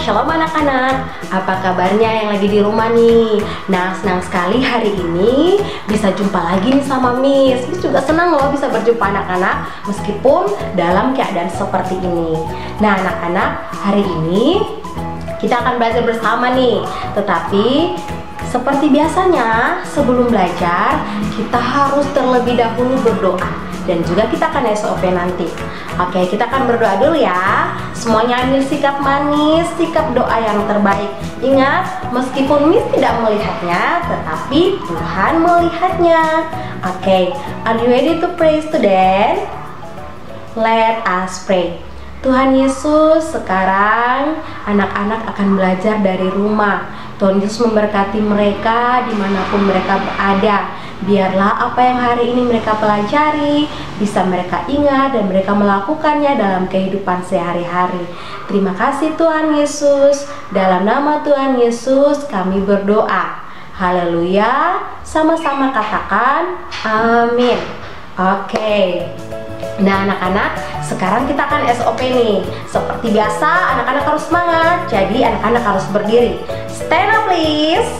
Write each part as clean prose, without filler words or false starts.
Shalom anak-anak, apa kabarnya yang lagi di rumah nih? Nah, senang sekali hari ini bisa jumpa lagi nih sama Miss. Miss juga senang loh bisa berjumpa anak-anak meskipun dalam keadaan seperti ini. Nah anak-anak, hari ini kita akan belajar bersama nih. Tetapi seperti biasanya sebelum belajar kita harus terlebih dahulu berdoa. Dan juga kita akan SOP nanti. Oke, kita akan berdoa dulu ya. Semuanya ambil sikap manis, sikap doa yang terbaik. Ingat, meskipun Miss tidak melihatnya, tetapi Tuhan melihatnya. Oke, are you ready to pray student? Let us pray. Tuhan Yesus, sekarang anak-anak akan belajar dari rumah. Tuhan Yesus memberkati mereka dimanapun mereka berada. Biarlah apa yang hari ini mereka pelajari bisa mereka ingat dan mereka melakukannya dalam kehidupan sehari-hari. Terima kasih Tuhan Yesus. Dalam nama Tuhan Yesus kami berdoa. Haleluya. Sama-sama katakan amin. Oke. Nah anak-anak, sekarang kita akan SOP nih. Seperti biasa anak-anak harus semangat. Jadi anak-anak harus berdiri. Stand up please.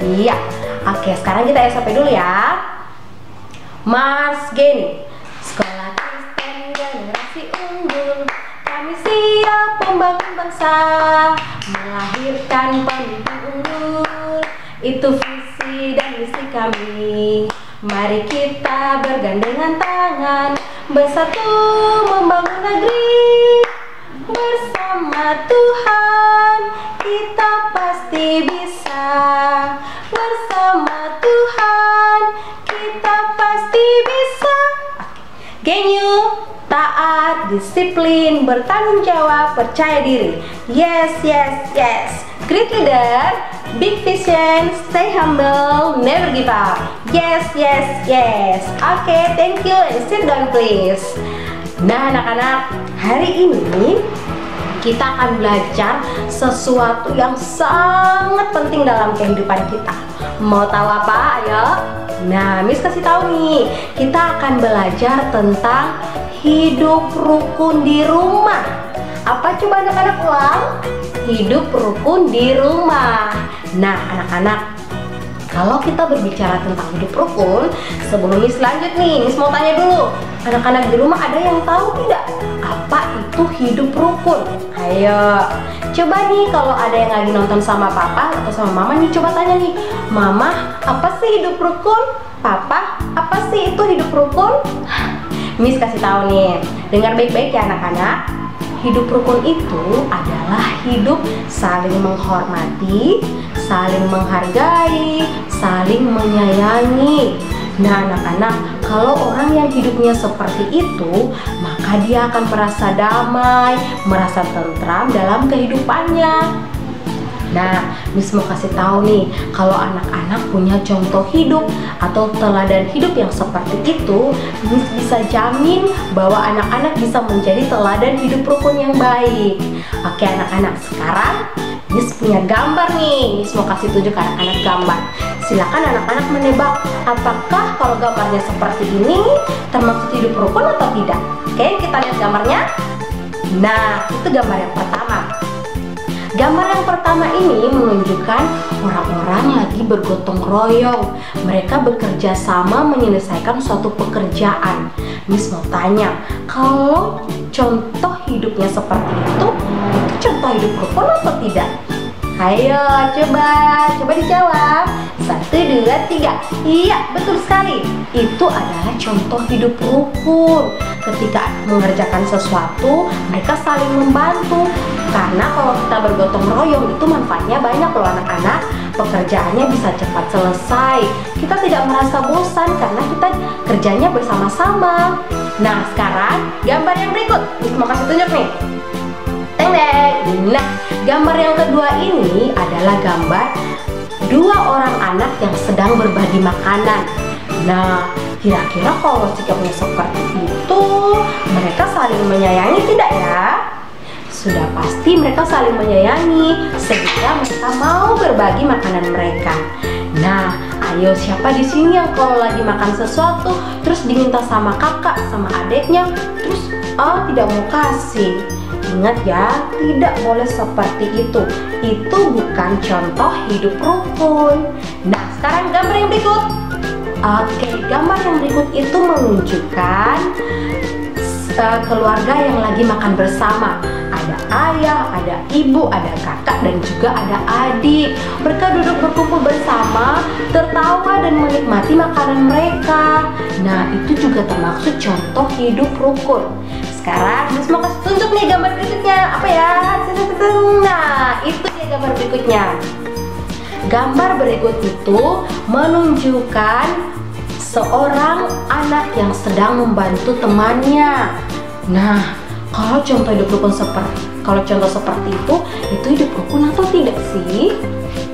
Iya. Oke, sekarang kita SOP dulu ya. Mars gini. Sekolah Kristen generasi unggul, kami siap membangun bangsa, melahirkan pemimpin unggul. Itu visi dan misi kami. Mari kita bergandengan tangan, bersatu membangun negeri. Bersama Tuhan kita pasti bisa. Bersama Tuhan kita pasti bisa. Genyu, taat, disiplin, bertanggung jawab, percaya diri. Yes, yes, yes. Great leader, big vision, stay humble, never give up. Yes, yes, yes. Oke, thank you and sit down please. Nah anak-anak, hari ini kita akan belajar sesuatu yang sangat penting dalam kehidupan kita. Mau tahu apa? Ayo. Nah, Miss kasih tahu nih. Kita akan belajar tentang hidup rukun di rumah. Apa coba anak-anak ulang? Hidup rukun di rumah. Nah, anak-anak, kalau kita berbicara tentang hidup rukun, sebelum Miss lanjut nih, Miss mau tanya dulu. Anak-anak di rumah ada yang tahu tidak apa itu hidup rukun? Ayo, coba nih kalau ada yang lagi nonton sama papa atau sama mama nih, coba tanya nih, Mama, apa sih hidup rukun? Papa, apa sih itu hidup rukun? Miss kasih tahu nih, dengar baik-baik ya anak-anak. Hidup rukun itu adalah hidup saling menghormati, saling menghargai, saling menyayangi. Nah anak-anak, kalau orang yang hidupnya seperti itu, maka dia akan merasa damai, merasa tentram dalam kehidupannya. Nah, Miss mau kasih tahu nih, kalau anak-anak punya contoh hidup atau teladan hidup yang seperti itu, Miss bisa jamin bahwa anak-anak bisa menjadi teladan hidup rukun yang baik. Oke anak-anak, sekarang Miss punya gambar nih. Miss mau kasih tunjuk anak-anak gambar. Silakan anak-anak menebak, apakah kalau gambarnya seperti ini termasuk hidup rukun atau tidak? Oke, kita lihat gambarnya. Nah, itu gambar yang pertama. Gambar yang pertama ini menunjukkan orang-orang lagi bergotong royong. Mereka bekerja sama menyelesaikan suatu pekerjaan. Miss mau tanya, kalau contoh hidupnya seperti itu contoh hidup rukun atau tidak? Ayo, coba dijawab. 1, 2, 3. Iya, betul sekali. Itu adalah contoh hidup rukun. Ketika mengerjakan sesuatu, mereka saling membantu. Karena kalau kita bergotong royong itu manfaatnya banyak loh anak-anak. Pekerjaannya bisa cepat selesai. Kita tidak merasa bosan karena kita kerjanya bersama-sama. Nah, sekarang gambar yang berikut. Miss mau kasih tunjuk nih. Teng-teng. Nah, gambar yang kedua ini adalah gambar dua orang anak yang sedang berbagi makanan. Nah, kira-kira kalau sikapnya seperti itu, mereka saling menyayangi tidak ya? Sudah pasti mereka saling menyayangi sehingga mereka mau berbagi makanan mereka. Nah, ayo siapa di sini yang kalau lagi makan sesuatu terus diminta sama kakak, sama adiknya, terus tidak mau kasih? Ingat ya, tidak boleh seperti itu. Itu bukan contoh hidup rukun. Nah, sekarang gambar yang berikut. Oke, gambar yang berikut itu menunjukkan keluarga yang lagi makan bersama. Ada ayah, ada ibu, ada kakak, dan juga ada adik. Mereka duduk berkumpul bersama, tertawa dan menikmati makanan mereka. Nah, itu juga termasuk contoh hidup rukun. Sekarang Miss mau kasih tunjuk nih gambar berikutnya. Apa ya? Nah, itu dia gambar berikutnya. Gambar berikut itu menunjukkan seorang anak yang sedang membantu temannya. Nah, kalau contoh seperti itu hidup rukun atau tidak sih?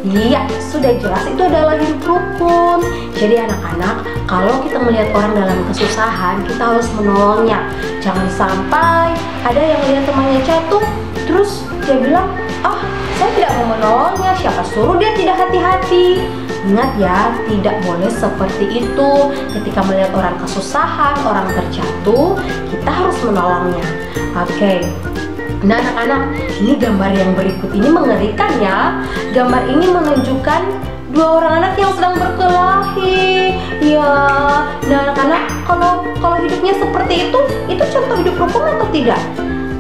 Iya, sudah jelas itu adalah hidup rukun. Jadi anak-anak, kalau kita melihat orang dalam kesusahan, kita harus menolongnya. Jangan sampai ada yang lihat temannya jatuh, terus dia bilang, saya tidak mau menolongnya, siapa suruh dia tidak hati-hati. Ingat ya, tidak boleh seperti itu. Ketika melihat orang kesusahan, orang terjatuh, kita harus menolongnya. Oke. Nah anak-anak, ini gambar yang berikut ini mengerikan ya. Gambar ini menunjukkan dua orang anak yang sedang berkelahi. Ya, nah anak-anak, kalau hidupnya seperti itu contoh hidup rukun atau tidak?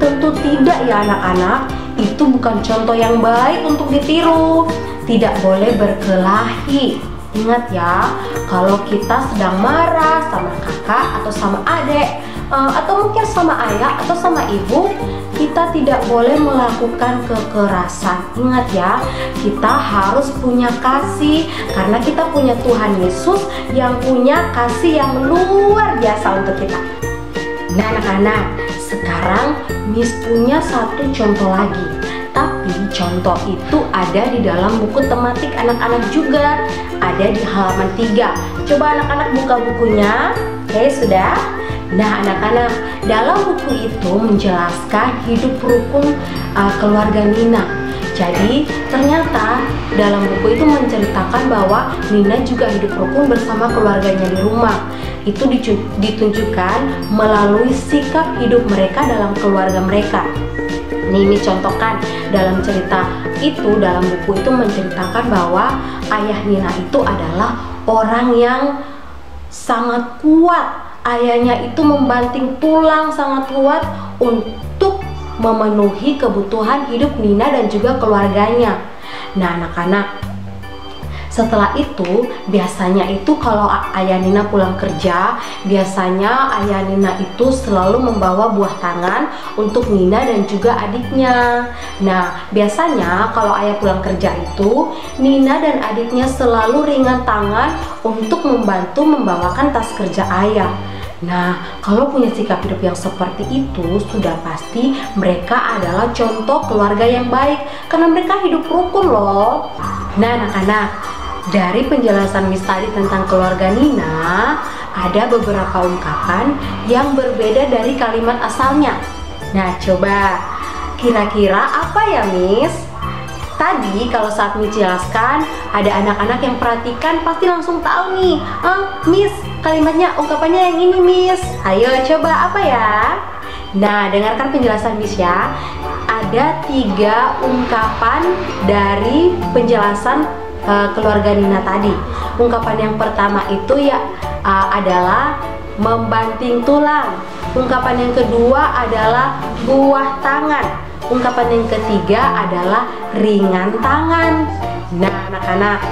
Tentu tidak ya anak-anak. Itu bukan contoh yang baik untuk ditiru. Tidak boleh berkelahi. Ingat ya, kalau kita sedang marah sama kakak atau sama adik, atau mungkin sama ayah atau sama ibu, kita tidak boleh melakukan kekerasan. Ingat ya, kita harus punya kasih karena kita punya Tuhan Yesus yang punya kasih yang luar biasa untuk kita. Nah anak-anak, sekarang Miss punya satu contoh lagi. Tapi contoh itu ada di dalam buku tematik anak-anak juga. Ada di halaman 3. Coba anak-anak buka bukunya. Oke, sudah? Nah anak-anak, dalam buku itu menjelaskan hidup rukun keluarga Nina. Jadi ternyata dalam buku itu menceritakan bahwa Nina juga hidup rukun bersama keluarganya di rumah. Itu ditunjukkan melalui sikap hidup mereka dalam keluarga mereka. Ini contohkan dalam cerita itu, dalam buku itu menceritakan bahwa ayah Nina itu adalah orang yang sangat kuat. Ayahnya itu membanting tulang sangat kuat untuk memenuhi kebutuhan hidup Nina dan juga keluarganya. Nah anak-anak, setelah itu biasanya itu kalau ayah Nina pulang kerja, biasanya ayah Nina itu selalu membawa buah tangan untuk Nina dan juga adiknya. Nah biasanya kalau ayah pulang kerja itu, Nina dan adiknya selalu ringan tangan untuk membantu membawakan tas kerja ayah. Nah, kalau punya sikap hidup yang seperti itu, sudah pasti mereka adalah contoh keluarga yang baik karena mereka hidup rukun loh. Nah anak-anak, dari penjelasan Miss tadi tentang keluarga Nina, ada beberapa ungkapan yang berbeda dari kalimat asalnya. Nah coba, kira-kira apa ya Miss? Tadi kalau saat Miss jelaskan, ada anak-anak yang perhatikan pasti langsung tahu nih, Miss, kalimatnya, ungkapannya yang ini Miss. Ayo coba apa ya? Nah dengarkan penjelasan Miss ya. Ada 3 ungkapan dari penjelasan keluarga Nina tadi. Ungkapan yang pertama itu ya adalah membanting tulang. Ungkapan yang kedua adalah buah tangan. Ungkapan yang ketiga adalah ringan tangan. Nah anak-anak,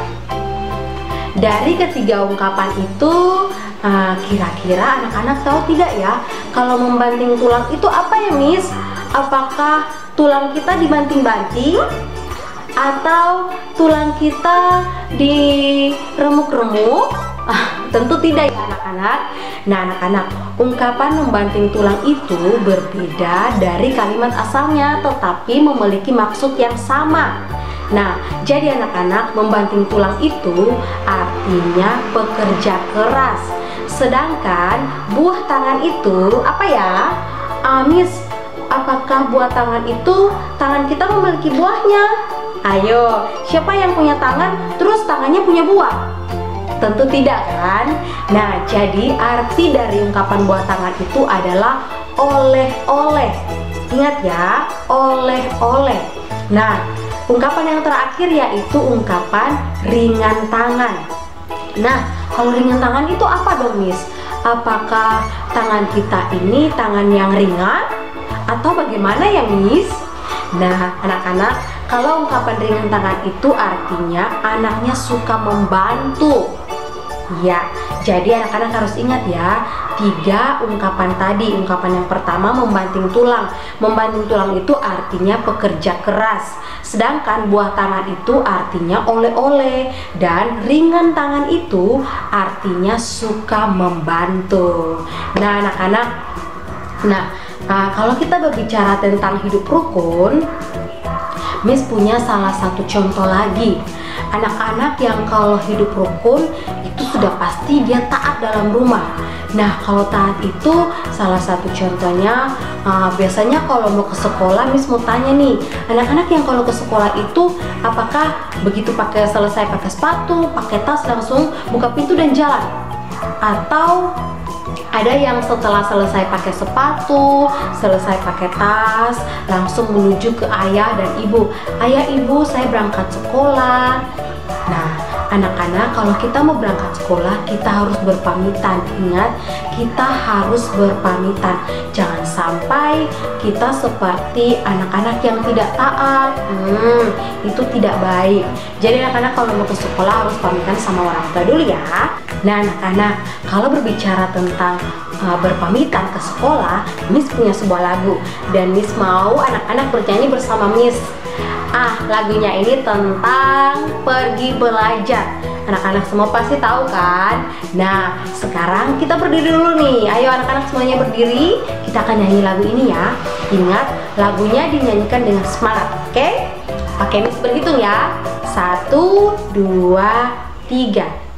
dari ketiga ungkapan itu kira-kira anak-anak tahu tidak ya, kalau membanting tulang itu apa ya Miss? Apakah tulang kita dibanting-banting? Atau tulang kita diremuk-remuk? Tentu tidak ya anak-anak. Nah anak-anak, ungkapan membanting tulang itu berbeda dari kalimat asalnya, tetapi memiliki maksud yang sama. Nah jadi anak-anak, membanting tulang itu artinya bekerja keras. Sedangkan buah tangan itu apa ya? Miss, apakah buah tangan itu tangan kita memiliki buahnya? Ayo, siapa yang punya tangan terus tangannya punya buah? Tentu tidak kan? Nah, jadi arti dari ungkapan buah tangan itu adalah oleh-oleh. Ingat ya, oleh-oleh. Nah, ungkapan yang terakhir yaitu ungkapan ringan tangan. Nah, kalau ringan tangan itu apa dong, Miss? Apakah tangan kita ini tangan yang ringan atau bagaimana ya, Miss? Nah, anak-anak, kalau ungkapan ringan tangan itu artinya anaknya suka membantu. Ya, jadi anak-anak harus ingat ya, 3 ungkapan tadi. Ungkapan yang pertama membanting tulang. Membanting tulang itu artinya pekerja keras. Sedangkan buah tangan itu artinya oleh-oleh. Dan ringan tangan itu artinya suka membantu. Nah, anak-anak, kalau kita berbicara tentang hidup rukun, Miss punya salah satu contoh lagi. Anak-anak yang kalau hidup rukun itu sudah pasti dia taat dalam rumah. Nah, kalau taat itu salah satu contohnya, biasanya kalau mau ke sekolah, Miss mau tanya nih, anak-anak yang kalau ke sekolah itu apakah begitu selesai pakai sepatu, pakai tas langsung buka pintu dan jalan? Atau ada yang setelah selesai pakai sepatu, selesai pakai tas, langsung menuju ke ayah dan ibu. Ayah, ibu, saya berangkat sekolah. Nah, anak-anak, kalau kita mau berangkat sekolah, kita harus berpamitan. Ingat, kita harus berpamitan. Jangan sampai kita seperti anak-anak yang tidak taat. Itu tidak baik. Jadi anak-anak kalau mau ke sekolah harus pamitan sama orang tua dulu ya. Nah, anak-anak, kalau berbicara tentang berpamitan ke sekolah, Miss punya sebuah lagu dan Miss mau anak-anak bernyanyi bersama Miss. Lagunya ini tentang pergi belajar. Anak-anak semua pasti tahu kan? Nah, sekarang kita berdiri dulu nih. Ayo anak-anak semuanya berdiri. Kita akan nyanyi lagu ini ya. Ingat, lagunya dinyanyikan dengan semangat, oke? Pakai Miss berhitung ya. 1, 2, 3.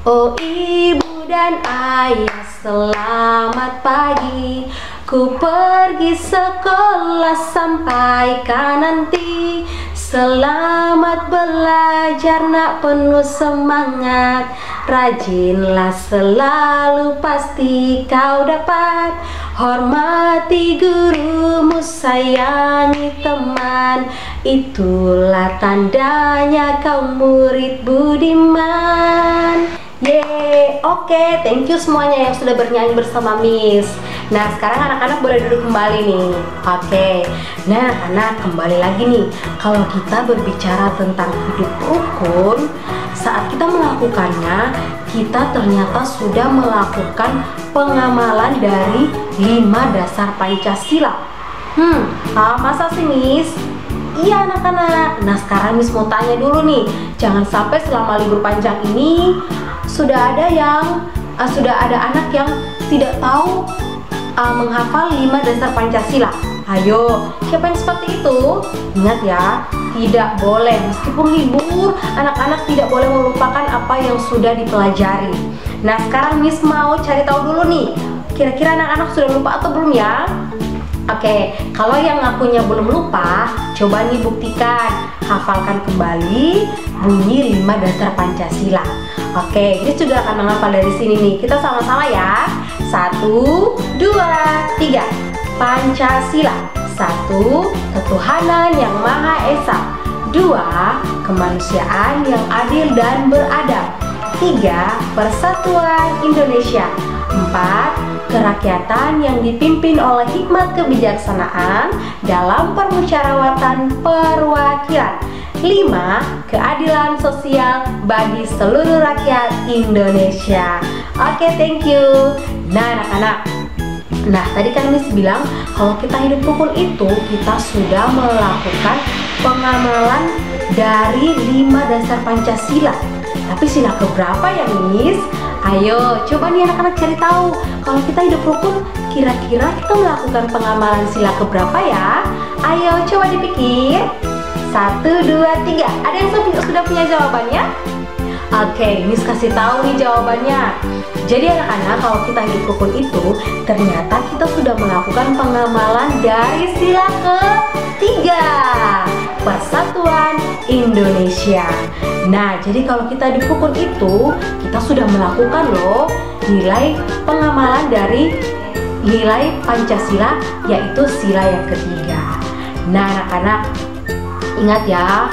Oh ibu dan ayah, selamat pagi. Ku pergi sekolah, sampaikan nanti. Selamat belajar nak, penuh semangat. Rajinlah selalu, pasti kau dapat. Hormati gurumu, sayangi teman. Itulah tandanya kau murid budiman. Yeay, oke, thank you semuanya yang sudah bernyanyi bersama Miss. Nah, sekarang anak-anak boleh duduk kembali nih. Oke, nah anak-anak kembali lagi nih. Kalau kita berbicara tentang hidup rukun, saat kita melakukannya, kita ternyata sudah melakukan pengamalan dari 5 dasar Pancasila. Masa sih Miss? Iya anak-anak. Nah, sekarang Miss mau tanya dulu nih. Jangan sampai selama libur panjang ini sudah ada anak yang tidak tahu menghafal 5 dasar Pancasila. Ayo, siapa yang seperti itu? Ingat ya, tidak boleh. Meskipun libur, anak-anak tidak boleh melupakan apa yang sudah dipelajari. Nah, sekarang Miss mau cari tahu dulu nih, kira-kira anak-anak sudah lupa atau belum ya? Oke, kalau yang ngakunya belum lupa, coba nih buktikan. Hafalkan kembali bunyi 5 dasar Pancasila. Oke, ini sudah akan menghafal dari sini nih. Kita sama-sama ya. 1, 2, 3. Pancasila. 1. Ketuhanan yang Maha Esa. 2. Kemanusiaan yang adil dan beradab. 3. Persatuan Indonesia. 4. Kerakyatan yang dipimpin oleh hikmat kebijaksanaan dalam permusyawaratan perwakilan. 5. Keadilan sosial bagi seluruh rakyat Indonesia. Oke, thank you. Nah, anak-anak, tadi kan Miss bilang kalau kita hidup rukun itu kita sudah melakukan pengamalan dari 5 dasar Pancasila. Tapi sila keberapa ya Miss? Ayo, coba nih anak-anak cari tahu. Kalau kita hidup rukun, kira-kira kita melakukan pengamalan sila keberapa ya? Ayo, coba dipikir. 1, 2, 3. Ada yang sudah punya jawabannya? Oke, Miss kasih tahu nih jawabannya. Jadi anak-anak, kalau kita hidup rukun itu, ternyata kita sudah melakukan pengamalan dari sila ketiga, Persatuan Indonesia. Nah, jadi kalau kita hidup rukun itu, kita sudah melakukan loh nilai pengamalan dari nilai Pancasila, yaitu sila yang ketiga. Nah anak-anak, ingat ya,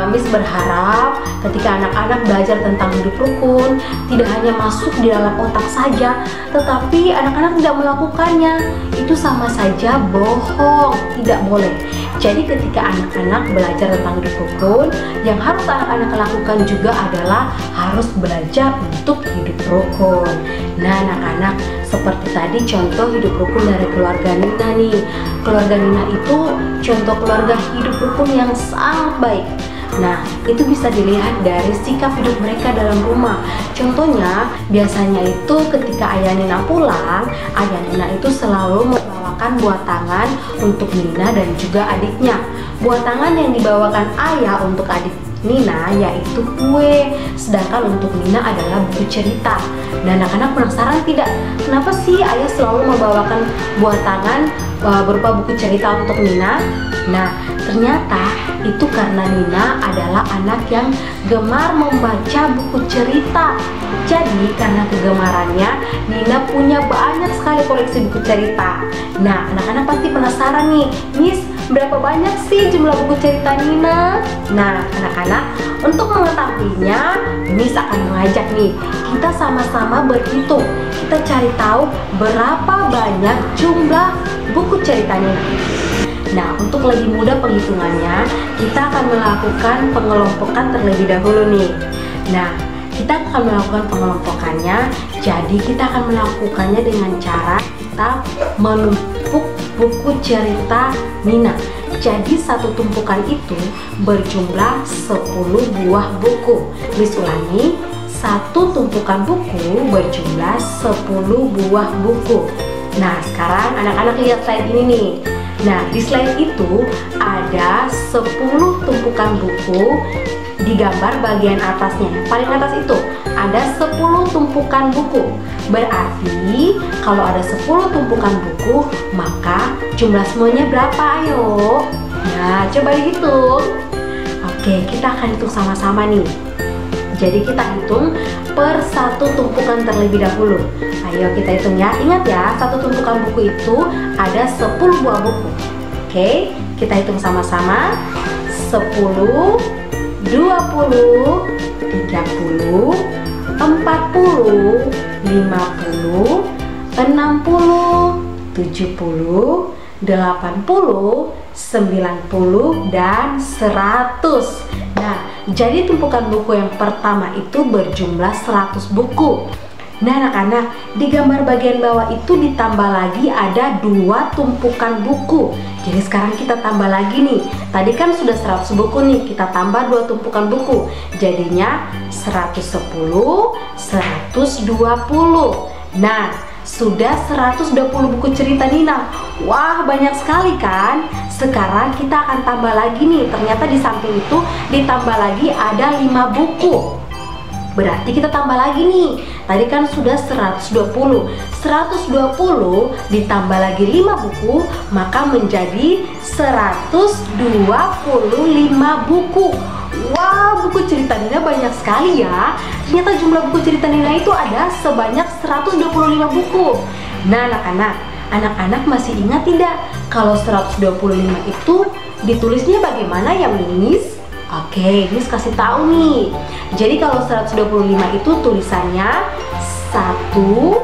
Miss berharap ketika anak-anak belajar tentang hidup rukun tidak hanya masuk di dalam otak saja, tetapi anak-anak tidak melakukannya. Itu sama saja bohong, tidak boleh. Jadi ketika anak-anak belajar tentang hidup rukun, yang harus anak-anak lakukan juga adalah harus belajar untuk hidup rukun. Nah anak-anak, seperti tadi contoh hidup rukun dari keluarga Nina nih. Keluarga Nina itu contoh keluarga hidup rukun yang sangat baik. Nah, itu bisa dilihat dari sikap hidup mereka dalam rumah. Contohnya, biasanya itu ketika ayah Nina pulang, ayah Nina itu selalu membawakan buah tangan untuk Nina dan juga adiknya. Buah tangan yang dibawakan ayah untuk adik Nina yaitu kue, sedangkan untuk Nina adalah buku cerita. Dan anak-anak penasaran tidak? Kenapa sih ayah selalu membawakan buah tangan berupa buku cerita untuk Nina? Nah, ternyata itu karena Nina adalah anak yang gemar membaca buku cerita. Jadi karena kegemarannya, Nina punya banyak sekali koleksi buku cerita. Nah, anak-anak pasti penasaran nih, Miss, berapa banyak sih jumlah buku cerita Nina? Nah, anak-anak, untuk mengetahuinya, Miss akan mengajak nih, kita sama-sama berhitung. Kita cari tahu berapa banyak jumlah buku cerita Nina. Nah, untuk lebih mudah penghitungannya, kita akan melakukan pengelompokan terlebih dahulu nih. Nah, kita akan melakukan pengelompokannya. Jadi kita akan melakukannya dengan cara kita menumpuk buku cerita Nina. Jadi satu tumpukan itu berjumlah 10 buah buku. Miss ulangi, satu tumpukan buku berjumlah 10 buah buku. Nah, sekarang anak-anak lihat slide ini nih. Nah, di slide itu ada 10 tumpukan buku. Di gambar bagian atasnya, yang paling atas itu ada 10 tumpukan buku. Berarti kalau ada 10 tumpukan buku, maka jumlah semuanya berapa? Ayo. Nah, coba dihitung. Oke, kita akan hitung sama-sama nih. Jadi kita hitung per satu tumpukan terlebih dahulu. Ayo kita hitung ya. Ingat ya, satu tumpukan buku itu ada 10 buah buku. Oke, kita hitung sama-sama. 10, 20, 30, 40, 50, 60, 70, 80, 90, dan 100. Nah, jadi tumpukan buku yang pertama itu berjumlah 100 buku. Nah anak-anak, di gambar bagian bawah itu ditambah lagi ada 2 tumpukan buku. Jadi sekarang kita tambah lagi nih. Tadi kan sudah 100 buku nih, kita tambah 2 tumpukan buku. Jadinya 110, 120. Nah, sudah 120 buku cerita Nina. Wah, banyak sekali kan? Sekarang kita akan tambah lagi nih. Ternyata di samping itu ditambah lagi ada 5 buku. Berarti kita tambah lagi nih. Tadi kan sudah 120. 120 ditambah lagi 5 buku, maka menjadi 125 buku. Wah, buku cerita Nina banyak sekali ya. Ternyata jumlah buku cerita Nina itu ada sebanyak 125 buku. Nah anak-anak masih ingat tidak kalau 125 itu ditulisnya bagaimana ya Miss? Oke, Miss kasih tahu nih. Jadi kalau 125 itu tulisannya 1,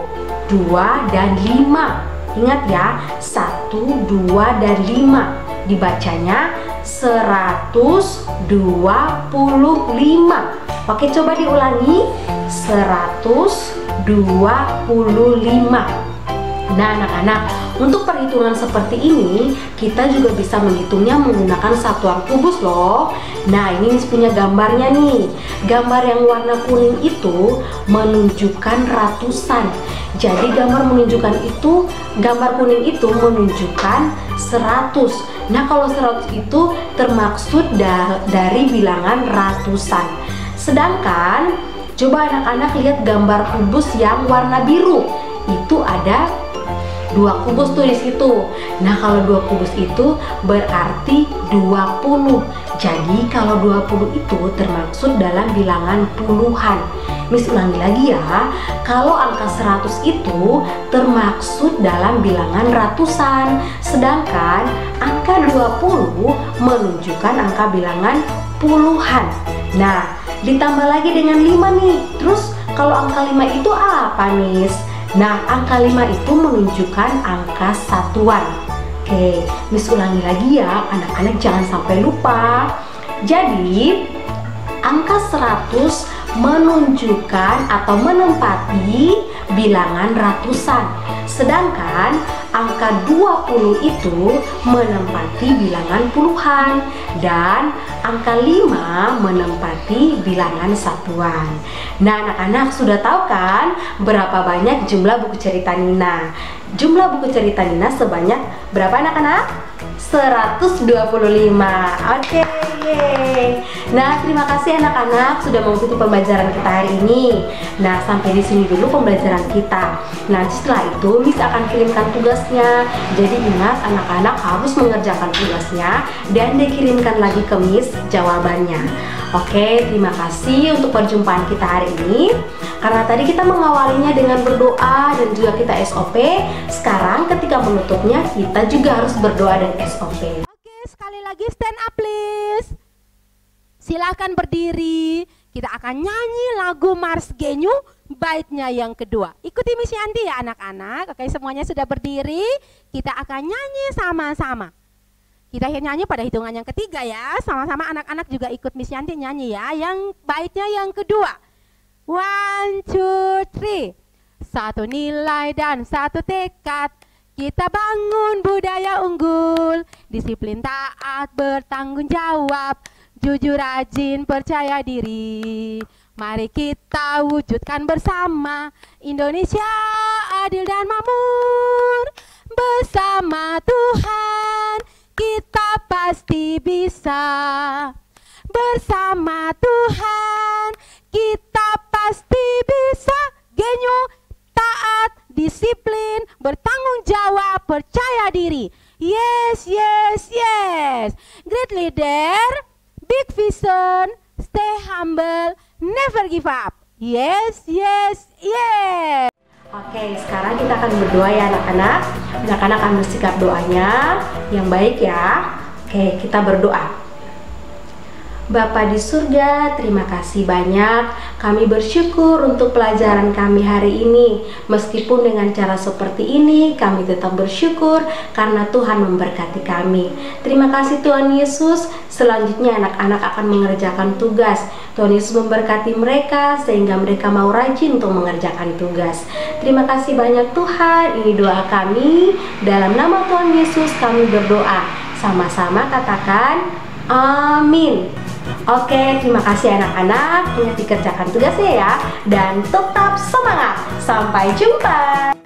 2, dan 5. Ingat ya, 1, 2, dan 5. Dibacanya 125. Oke, coba diulangi. 125. Nah anak-anak, untuk perhitungan seperti ini kita juga bisa menghitungnya menggunakan satuan kubus loh. Nah ini punya gambarnya nih. Gambar yang warna kuning itu menunjukkan ratusan. Jadi gambar kuning itu menunjukkan 100. Nah kalau 100 itu termaksud dari bilangan ratusan. Sedangkan coba anak-anak lihat gambar kubus yang warna biru. Itu ada 2 kubus tuh di situ. Nah, kalau 2 kubus itu berarti 20. Jadi, kalau 20 itu termaksud dalam bilangan puluhan. Miss ulangi lagi ya. Kalau angka 100 itu termaksud dalam bilangan ratusan, sedangkan angka 20 menunjukkan angka bilangan puluhan. Nah, ditambah lagi dengan 5 nih. Terus kalau angka 5 itu apa, Miss? Nah, angka 5 itu menunjukkan angka satuan. Oke, Miss ulangi lagi ya, anak-anak jangan sampai lupa. Jadi, angka 100 menunjukkan atau menempati bilangan ratusan. Sedangkan angka 20 itu menempati bilangan puluhan dan angka 5 menempati bilangan satuan. Nah, anak-anak sudah tahu kan berapa banyak jumlah buku cerita Nina? Jumlah buku cerita Nina sebanyak berapa, anak-anak? 125. Oke, yeay. Nah, terima kasih anak-anak sudah mengikuti pembelajaran kita hari ini. Nah, sampai di sini dulu pembelajaran kita. Nah, setelah itu Miss akan kirimkan tugasnya. Jadi ingat, anak-anak harus mengerjakan tugasnya dan dikirimkan lagi ke Miss jawabannya. Oke, terima kasih untuk perjumpaan kita hari ini. Karena tadi kita mengawalinya dengan berdoa dan juga kita SOP, sekarang ketika menutupnya kita juga harus berdoa dan SOP. Oke, sekali lagi stand up please. Silahkan berdiri. Kita akan nyanyi lagu Mars Genyu baitnya yang kedua. Ikuti Miss Yanti ya anak-anak. Oke, semuanya sudah berdiri. Kita akan nyanyi sama-sama. Kita nyanyi pada hitungan yang ketiga ya. Sama-sama anak-anak juga ikut Miss Yanti nyanyi ya. Yang baitnya yang kedua. 1, 2, 3. Satu nilai dan satu tekad. Kita bangun budaya unggul. Disiplin, taat, bertanggung jawab. Jujur, rajin, percaya diri. Mari kita wujudkan bersama Indonesia adil dan makmur. Bersama Tuhan kita pasti bisa. Bersama Tuhan kita pasti bisa. Genyu, taat, disiplin, bertanggung jawab, percaya diri. Yes, yes, yes. Great leader, big vision, stay humble, never give up. Yes, yes, yes. Oke, sekarang kita akan berdoa ya anak-anak. Anak-anak akan bersikap doanya yang baik ya. Oke, kita berdoa. Bapa di surga, terima kasih banyak. Kami bersyukur untuk pelajaran kami hari ini. Meskipun dengan cara seperti ini, kami tetap bersyukur karena Tuhan memberkati kami. Terima kasih Tuhan Yesus. Selanjutnya anak-anak akan mengerjakan tugas. Tuhan Yesus memberkati mereka sehingga mereka mau rajin untuk mengerjakan tugas. Terima kasih banyak Tuhan. Ini doa kami. Dalam nama Tuhan Yesus kami berdoa. Sama-sama katakan amin. Oke, terima kasih anak-anak. Ingat dikerjakan tugasnya ya. Dan tetap semangat. Sampai jumpa.